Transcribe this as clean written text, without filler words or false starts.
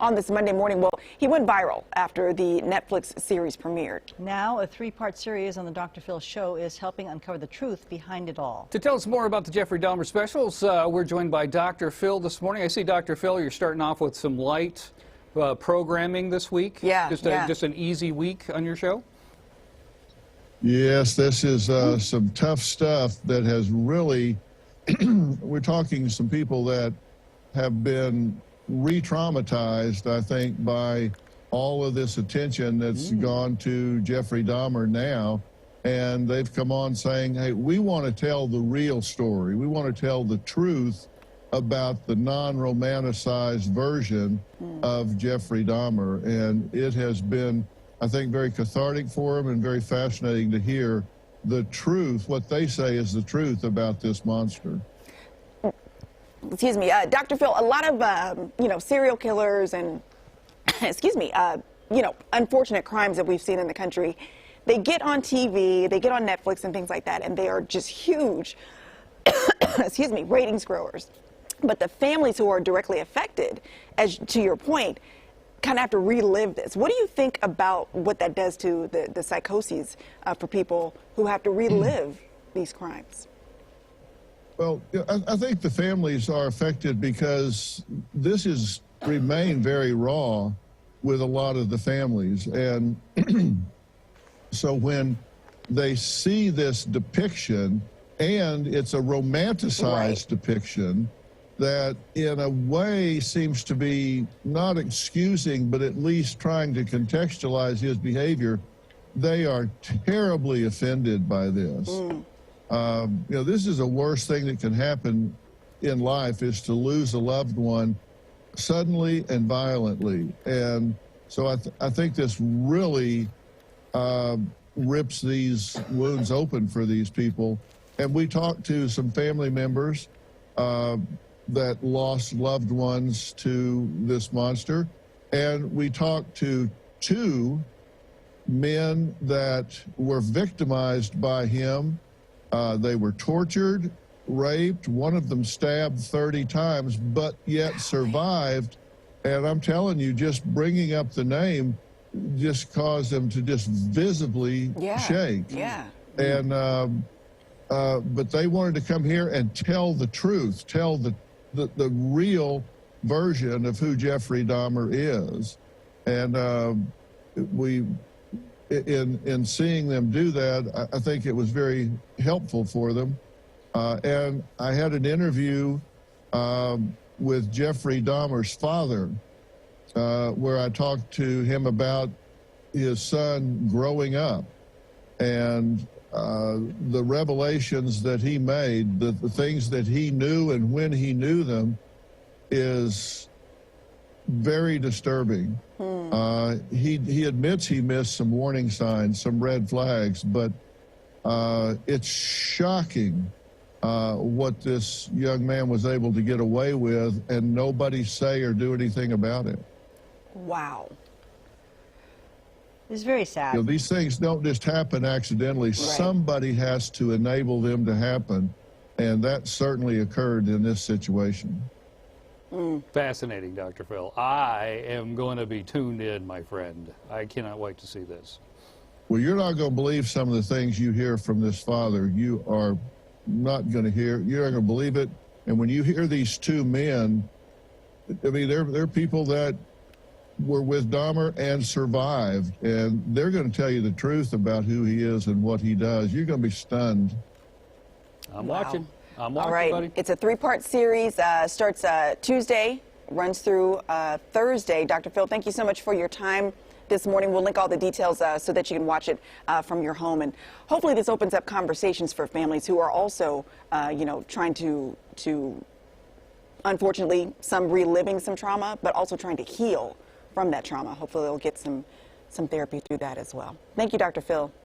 on this Monday morning. Well, he went viral after the Netflix series premiered. Now, a three-part series on the Dr. Phil Show is helping uncover the truth behind it all. To tell us more about the Jeffrey Dahmer specials, we're joined by Dr. Phil this morning. I see, Dr. Phil, you're starting off with some light programming this week. Yeah, just an easy week on your show. Yes, this is some tough stuff that has really, we're talking some people that have been re-traumatized, I think, by all of this attention that's gone to Jeffrey Dahmer now. And they've come on saying, hey, we want to tell the real story. We want to tell the truth about the non-romanticized version of Jeffrey Dahmer. And it has been, I think, very cathartic for them and very fascinating to hear the truth, what they say is the truth about this monster. Excuse me, Dr. Phil, a lot of, serial killers and, unfortunate crimes that we've seen in the country, they get on TV, they get on Netflix and things like that, and they are just huge, ratings growers. But the families who are directly affected, as to your point, kind of have to relive this. What do you think about what that does to the psychoses for people who have to relive these crimes? Well, I think the families are affected because this has remained very raw with a lot of the families. And so when they see this depiction, and it's a romanticized depiction, that in a way seems to be not excusing, but at least trying to contextualize his behavior, they are terribly offended by this. This is the worst thing that can happen in life, is to lose a loved one suddenly and violently. And so I think this really rips these wounds open for these people. And we talked to some family members that lost loved ones to this monster. And we talked to 2 men that were victimized by him. They were tortured, raped, one of them stabbed 30 times, but yet survived. And I'm telling you, just bringing up the name just caused them to just visibly shake. And but they wanted to come here and tell the truth, tell the real version of who Jeffrey Dahmer is. And in seeing them do that, I think it was very helpful for them. And I had an interview with Jeffrey Dahmer's father, where I talked to him about his son growing up and the revelations that he made, the things that he knew and when he knew them, is very disturbing. He admits he missed some warning signs, some red flags, but it's shocking what this young man was able to get away with, and nobody say or do anything about it. Wow. It's very sad. These things don't just happen accidentally. Somebody has to enable them to happen, and that certainly occurred in this situation. Fascinating, Dr. Phil. I am going to be tuned in, my friend. I cannot wait to see this. Well, you're not going to believe some of the things you hear from this father. You are not going to hear. You're not going to believe it. And when you hear these 2 men, I mean, they're people that were with Dahmer and survived, and they're going to tell you the truth about who he is and what he does. You're going to be stunned. I'm watching. I'm watching, All right. buddy. It's a 3-part series. Starts Tuesday, runs through Thursday. Dr. Phil, thank you so much for your time this morning. We'll link all the details so that you can watch it from your home. And hopefully this opens up conversations for families who are also, trying to, unfortunately, some reliving some trauma, but also trying to heal from that trauma. Hopefully they'll get some therapy through that as well. Thank you, Dr. Phil.